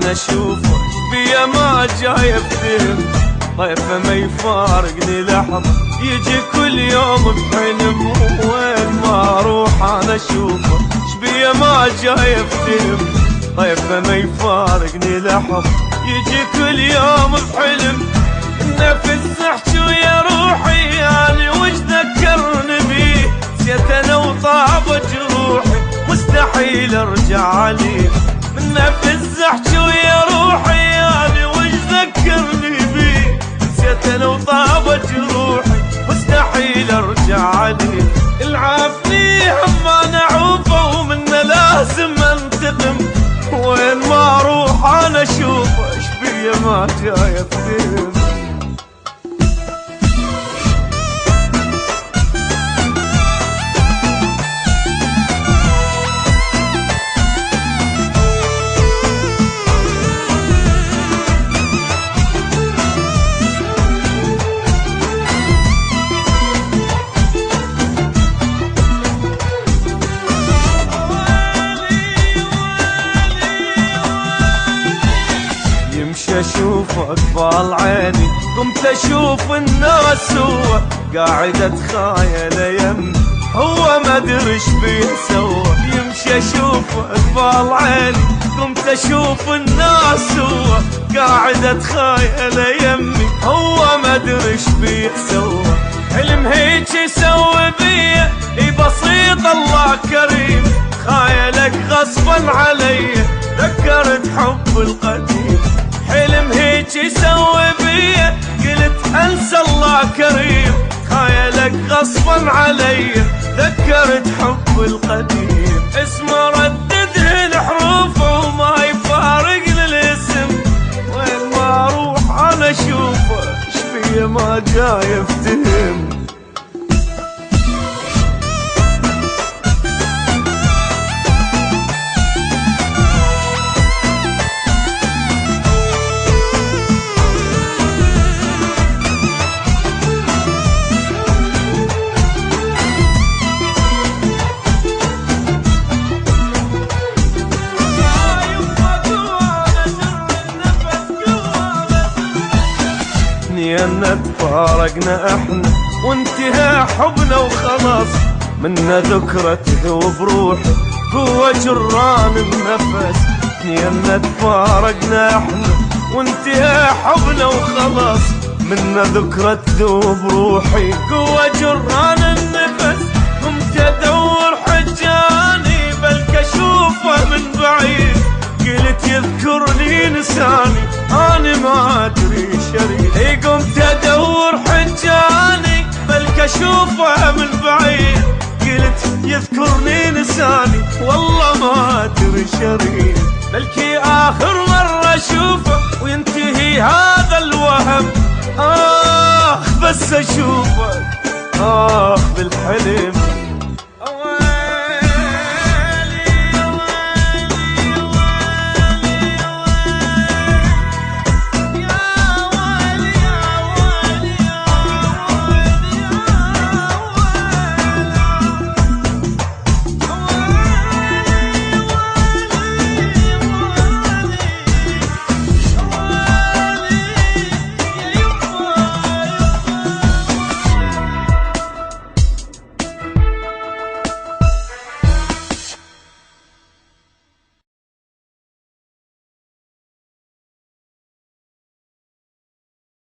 انا اشوفه بيا ما جاي افتهم. طيفه ما يفارقني لحظة يجي كل يوم بحلم، وين ما اروح انا اشوفه بيا ما جاي افتهم. طيفه ما يفارقني لحظة يجي كل يوم بحلم. النفس احكي ويا روحي يعني وش ذكرني بيه، نسيت انا وطابت جروحي مستحيل ارجع عليه. من نفس احكي ويا روحي يعني وش ذكرني بيه، نسيت انا وطابت جروحي مستحيل ارجع عليه. العافني هم انا اعوفه ومنه لازم انتقم، وين ما اروح انا اشوفه ايش بيا ما جاي افتهم. يمشي اشوفك بال عيني، قمت اشوف الناس هو قاعد اتخايل يمي، هو ما ادري ايش بيه سوى. يمشي اشوفك بال عيني، قمت اشوف الناس هو قاعد اتخايل يمي، هو ما ادري ايش بيه سوى. حلم هيك يسوي بيه اي بسيط الله كريم، خايلك غصبا علي ذكرت حب القديم. حلم هيك يسوي بيه قلت انسى الله كريم، خايلك غصبا علي ذكرت حب القديم. اسمه ردده الحروف وما يفارقني الاسم، وين ما اروح انا اشوفه ايش بيه ما جاي افتهم. ان تفارقنا احنا وانتهى حبنا وخلاص، منا ذكرى تذوب روحي هو جران النفس. ان تفارقنا احنا وانتهى حبنا وخلاص، منا ذكرى تذوب روحي هو جران النفس. قمت ادور حجاني بلك اشوفه من بعيد، قلت يذكرني نساني انا ما ادري شريد. اي قمت ادور حجاني بلك اشوفه من بعيد، قلت يذكرني نساني والله ما ادري شريد. بلكي اخر مرة اشوفه وينتهي هذا الوهم، بس اشوفه بالحلم